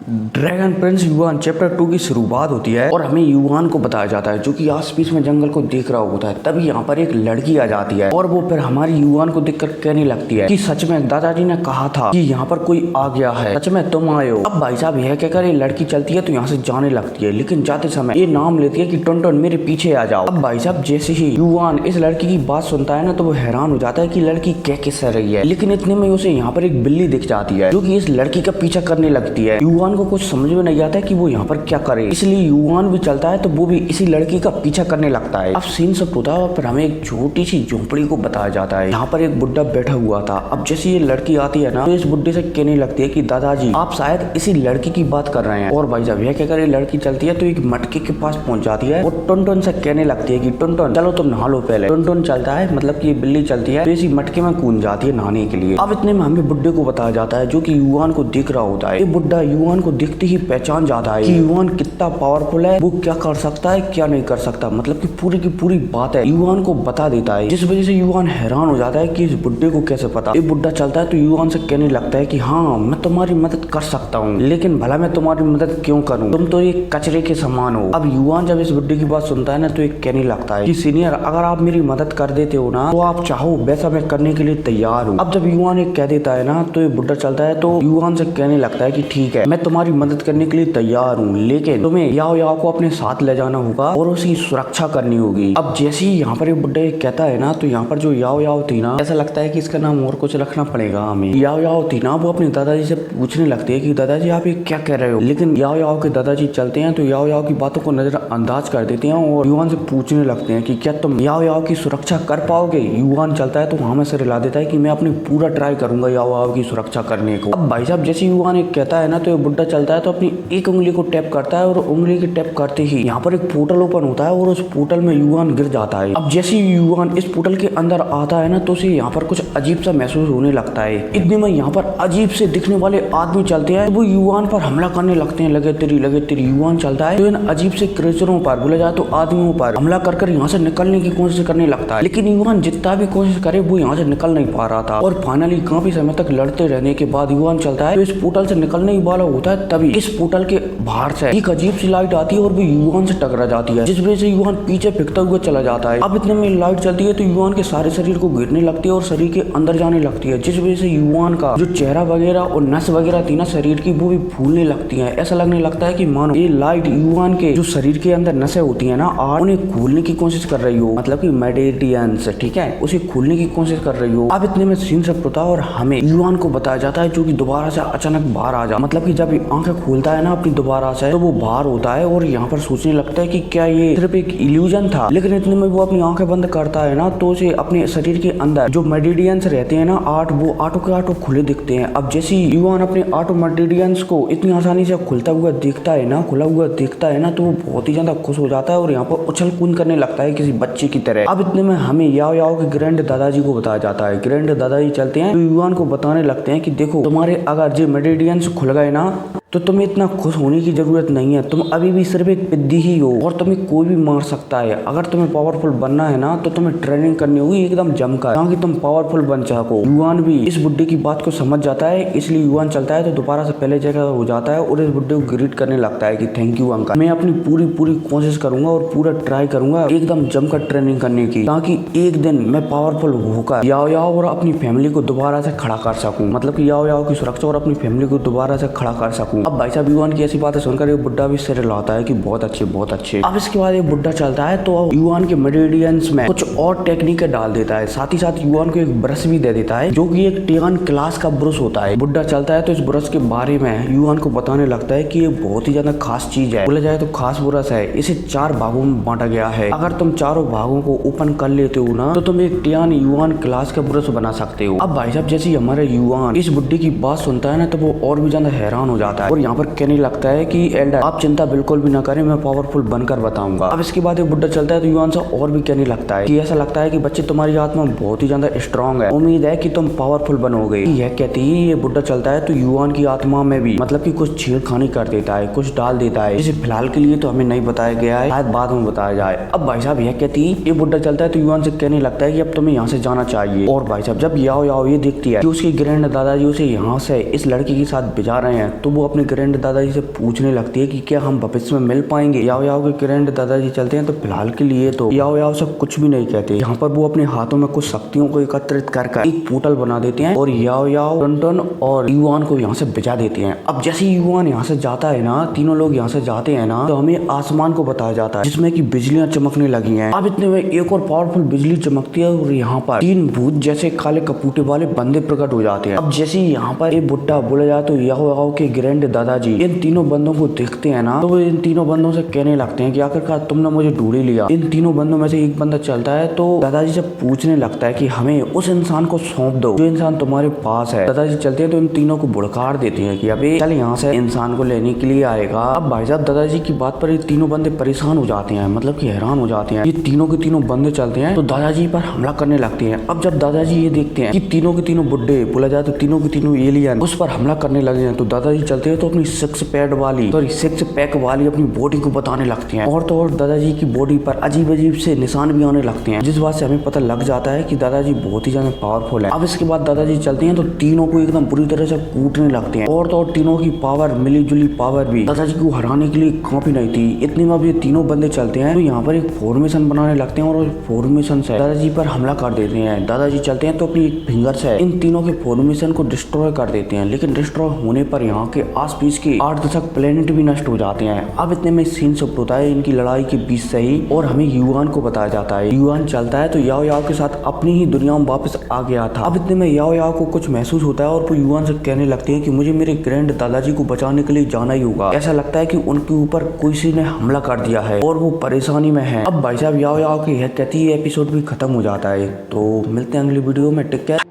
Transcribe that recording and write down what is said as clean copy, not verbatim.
Dragon Prince yuan chapter 2 की शुरुआत होती है और हमें युआन को बताया जाता है जो कि आस पास में जंगल को देख रहा होता है। तभी यहाँ पर एक लड़की आ जाती है और वो फिर हमारी युआन को देखकर कहने लगती है कि सच में दादाजी ने कहा था कि यहाँ पर कोई आ गया है, सच में तुम आए हो। अब भाई साहब यह कहकर ये लड़की चलती है तो यहाँ से जाने लगती है, लेकिन जाते समय ये नाम लेती है कि टुनटुन मेरे पीछे आ जाओ। अब भाई साहब जैसे ही युआन इस लड़की की बात सुनता है ना तो वो हैरान हो जाता है कि लड़की कह किस रही है, लेकिन इतने में उसे यहाँ पर एक बिल्ली दिख जाती है जो कि इस लड़की का पीछा करने लगती है। युआन को कुछ समझ में नहीं आता है कि वो यहाँ पर क्या करे, इसलिए युआन भी चलता है तो वो भी इसी लड़की का पीछा करने लगता है। अब सीन सब होता है पर हमें एक छोटी सी झोपड़ी को बताया जाता है। यहाँ पर एक बुड्ढा बैठा हुआ था। अब जैसे ये लड़की आती है ना तो इस बुड्ढे से कहने लगती है कि दादाजी आप शायद इसी लड़की की बात कर रहे हैं। और भाई साहब यह कहकर ये लड़की चलती है तो एक मटके के पास पहुंच जाती है और टुनटुन से कहने लगती है कि टुनटुन चलो तुम नहा लो पहले। टुनटुन चलता है, मतलब कि बिल्ली चलती है तो इसी मटके में कूद जाती है नहाने के लिए। अब इतने में हमें बुड्ढे को बताया जाता है जो कि युआन को देख रहा होता है। ये बुड्ढा युआन को देखते ही पहचान जाता है कि युआन कितना पावरफुल है, वो क्या कर सकता है क्या नहीं कर सकता, मतलब कि पूरी की पूरी बात है युआन को बता देता है, जिस वजह से युआन हैरान हो जाता है कि इस बुड्ढे को कैसे पता। ये बुड्ढा चलता है तो युआन से कहने लगता है कि हाँ मैं तुम्हारी मदद कर सकता हूँ, लेकिन भला मैं तुम्हारी मदद क्यों करूँ, तुम तो एक कचरे के समान हो। अब युआन जब इस बुड्ढे की बात सुनता है ना तो एक कहने लगता है कि सीनियर अगर आप मेरी मदद कर देते हो ना तो आप चाहो वैसा मैं करने के लिए तैयार हूँ। अब जब युआन एक कह देता है ना तो ये बुड्ढा चलता है तो युआन से कहने लगता है कि ठीक है मैं तुम्हारी मदद करने के लिए तैयार हूँ, लेकिन तुम्हें याओ याओ को अपने साथ ले जाना होगा और उसकी सुरक्षा करनी होगी। अब जैसे ही यहाँ पर ये बुड्ढा कहता है ना तो यहाँ पर जो याओ याओ थी ना, ऐसा लगता है कि इसका नाम और कुछ रखना पड़ेगा हमें। याओ याओ थी ना वो अपने दादाजी से पूछने लगती है कि दादाजी आप ये क्या कह रहे हो, लेकिन याओ याओ के दादाजी चलते हैं तो याओ याओ की बातों को नजरअंदाज कर देते हैं और युआन से पूछने लगते हैं कि क्या तुम याओ याओ की सुरक्षा कर पाओगे। युआन चलता है तो वहां में से रिला देता है कि मैं अपनी पूरा ट्राई करूंगा याओ याओ की सुरक्षा करने को। अब भाई साहब जैसे युआन एक कहता है ना तो ये बुड्ढा चलता है तो अपनी एक उंगली को टैप करता है और उंगली के टैप करते ही यहाँ पर एक पोर्टल ओपन होता है और उस पोर्टल में युआन गिर जाता है। अब जैसे युआन इस पोर्टल के अंदर आता है ना तो उसे यहाँ पर कुछ अजीब सा महसूस होने लगता है। इतने में यहाँ पर अजीब से दिखने वाले आदमी चलते हैं तो वो युआन पर हमला करने लगते हैं। लगे तेरी युआन चलता है तो इन अजीब से क्रिएचरों पर, बोला जाए तो आदमियों पर हमला कर यहाँ से निकलने की कोशिश करने लगता है, लेकिन युआन जितना भी कोशिश करे वो यहाँ से निकल नहीं पा रहा था। और फाइनली काफी समय तक लड़ते रहने के बाद युआन चलता है तो इस पोर्टल से निकलने ही वाला होता है। तभी इस पोर्टल के बाहर से एक अजीब सी लाइट आती है और वो युआन से टकरा जाती है, जिस वजह से युआन पीछे फेंकता हुआ चला जाता है। अब इतने में लाइट चलती है तो युआन के सारे शरीर को गिरने लगती है और शरीर के अंदर जाने लगती है, जिस वजह से युआन का जो चेहरा वगैरह और नस वगैरह थी ना शरीर की वो भी फूलने लगती है। ऐसा लगने लगता है कि मानो ये लाइट युआन के जो शरीर के अंदर नसें होती है ना और उन्हें खोलने की कोशिश कर रही हो, मतलब कि मेडिटेरियंस, ठीक है, उसे खोलने की कोशिश कर रही हो। अब इतने में सीन सब होता है और हमें युआन को बताया जाता है जो कि दोबारा से अचानक बाहर आ जा, मतलब कि जब आंखें खोलता है ना अपनी दोबारा से तो वो बाहर होता है और यहाँ पर सोचने लगता है कि क्या ये सिर्फ एक इल्यूजन था। लेकिन इतने में वो अपनी आंखें बंद करता है ना तो उसे अपने शरीर के अंदर जो मेडिडियंस रहते हैं ना वो आटो के आटो खुले दिखते हैं। अब जैसे युआन अपने आटो मेडिडियंस को इतनी आसानी से खुलता हुआ देखता है ना, खुला हुआ देखता है ना तो वो बहुत ही ज्यादा खुश हो जाता है और यहाँ पर उछल कूद करने लगता है किसी बच्चे की तरह। अब इतने में हमें याओ याओ के ग्रैंड दादाजी को बताया जाता है। ग्रैंड दादाजी चलते हैं तो युआन को बताने लगते हैं कि देखो तुम्हारे अगर जो मेडिडियंस खुल गए ना तो तुम्हें इतना खुश होने की जरूरत नहीं है, तुम अभी भी सिर्फ एक पिद्दी ही हो और तुम्हें कोई भी मार सकता है। अगर तुम्हें पावरफुल बनना है ना तो तुम्हें ट्रेनिंग करनी होगी एकदम जमकर ताकि तुम पावरफुल बन सको। युआन भी इस बुड्ढे की बात को समझ जाता है, इसलिए युआन चलता है तो दोबारा से पहले जगह हो जाता है और इस बुड्ढे को ग्रीट करने लगता है कि थैंक यू अंकल, मैं अपनी पूरी कोशिश करूंगा और पूरा ट्राई करूंगा एकदम जमकर ट्रेनिंग करने की, ताकि एक दिन मैं पावरफुल होकर याओ याओ और अपनी फैमिली को दोबारा से खड़ा कर सकूं, मतलब कि याओ याओ की सुरक्षा और अपनी फैमिली को दोबारा से खड़ा कर सकूं। अब भाई साहब युआन की ऐसी बातें सुनकर ये बुड्ढा भी सिर हिलाता है कि बहुत अच्छे बहुत अच्छे। अब इसके बाद ये बुड्ढा चलता है तो युआन के मेडिडियंस में कुछ और टेक्निकें डाल देता है, साथ ही साथ युआन को एक ब्रश भी दे देता है जो कि एक टेगन क्लास का ब्रश होता है। बुड्ढा चलता है तो इस ब्रश के बारे में युआन को बताने लगता है कि ये बहुत ही ज्यादा खास चीज है, बोला जाए तो खास ब्रश है, इसे 4 भागों में बांटा गया है। अगर तुम चारों भागों को ओपन कर लेते हो ना तो तुम एक टेगन युआन क्लास का ब्रश बना सकते हो। अब भाई साहब जैसे हमारे युआन इस बुड्ढे की बात सुनता है ना तो वो और भी ज्यादा हैरान हो जाता है और यहाँ पर कहने लगता है कि एल्डर आप चिंता बिल्कुल भी ना करें, मैं पावरफुल बनकर बताऊंगा। अब इसके बाद एक बुड्ढा चलता है तो युआन से और भी कहने लगता है कि ऐसा लगता है कि बच्चे तुम्हारी आत्मा बहुत ही ज्यादा स्ट्रांग है, उम्मीद है कि तुम पावरफुल बनोगे। यह कहती ही ये बुड्ढा चलता है तो युआन की आत्मा में भी मतलब कि कुछ छेड़खानी कर देता है, कुछ डाल देता है, जिसे फिलहाल के लिए तो हमें नहीं बताया गया है, शायद बाद में बताया जाए। अब भाई साहब यह कहती ये बुड्ढा चलता है तो युआन से कहने लगता है कि अब तुम्हें यहाँ से जाना चाहिए। और भाई साहब जब याओ याओ ये देखती है कि उसकी ग्रैंड दादाजी उसे यहाँ से इस लड़की के साथ भिजा रहे हैं तो वो अपने ग्रैंड दादाजी से पूछने लगती है कि क्या हम भविष्य में मिल पाएंगे। याओ याओ के ग्रैंड दादाजी चलते हैं तो फिलहाल के लिए तो याओ याओ सब कुछ भी नहीं कहते। यहाँ पर वो अपने हाथों में कुछ शक्तियों को एकत्रित कर एक पोर्टल बना देते हैं और याओ याओ, टन और युआन को यहाँ से बचा देते हैं। अब जैसे युआन यहाँ से जाता है ना, तीनों लोग यहाँ से जाते हैं ना, तो हमें आसमान को बताया जाता है जिसमें कि बिजलियां चमकने लगी हैं। अब इतने में एक और पावरफुल बिजली चमकती है और यहाँ पर 3 भूत जैसे काले कपूटे वाले बंदे प्रकट हो जाते हैं। अब जैसे यहाँ पर एक बुड्ढा बोला जाए तो याओ याओ के ग्रैंड दादाजी इन तीनों बंदों को देखते हैं ना, तो वो इन तीनों बंदों से कहने लगते हैं कि आखिरकार तुमने मुझे ढूंढ ही लिया। इन तीनों बंदों में से एक बंदा चलता है तो दादाजी से पूछने लगता है कि हमें उस इंसान को सौंप दो जो इंसान तुम्हारे पास है। दादाजी चलते हैं तो इन तीनों को बुड़कार देती है कि अबे चल यहाँ से इंसान को लेने के लिए आएगा। अब भाई साहब दादाजी की बात पर ये तीनों बंदे परेशान हो जाते हैं, मतलब कि हैरान हो जाते हैं। ये तीनों के तीनों बंदे चलते हैं तो दादाजी पर हमला करने लगते हैं। अब जब दादाजी ये देखते हैं कि तीनों के तीनों बुड्ढे, बोला जाए तो तीनों के तीनों एलियन उस पर हमला करने लगे हैं, तो दादाजी चलते हैं तो अपनी सिक्स पैक वाली अपनी बॉडी को बताने लगते हैं। और तो और दादाजी की बॉडी पर अजीब अजीब से निशान भी आने लगते हैं, जिस बात से हमें पता लग जाता है कि दादाजी बहुत ही ज्यादा पावरफुल है। अब इसके बाद दादाजी चलते हैं तो तीनों को एकदम बुरी तरह से कूटने लगते हैं। और तो और तीनों की पावर, मिली जुली पावर भी दादाजी को हराने के लिए काफी नहीं थी। इतने में अब ये तीनों बंदे चलते हैं तो यहाँ पर एक फॉर्मेशन बनाने लगते हैं और फॉर्मेशन से दादाजी पर हमला कर देते हैं। दादाजी चलते हैं तो अपनी एक फिंगर से इन तीनों के फॉर्मेशन को डिस्ट्रॉय कर देते हैं, लेकिन डिस्ट्रॉय होने पर यहाँ के आसपास के 8 दशक प्लेनेट भी नष्ट हो जाते हैं। अब इतने में सीन शिफ्ट होता है इनकी लड़ाई के बीच से ही और हमें युआन को बताया जाता है। युआन चलता है तो याओ याओ के साथ अपनी ही दुनिया में वापस आ गया था। अब इतने में याओ याओ को कुछ महसूस होता है और वो युआन से कहने लगते हैं कि मुझे मेरे ग्रैंड दादाजी को बचाने के लिए जाना ही होगा। ऐसा लगता है कि उनके ऊपर किसी ने हमला कर दिया है और वो परेशानी में है। अब भाई साहब याओ याओ की यह कहती है एपिसोड भी खत्म हो जाता है। तो मिलते हैं अगली वीडियो में, टेक केयर।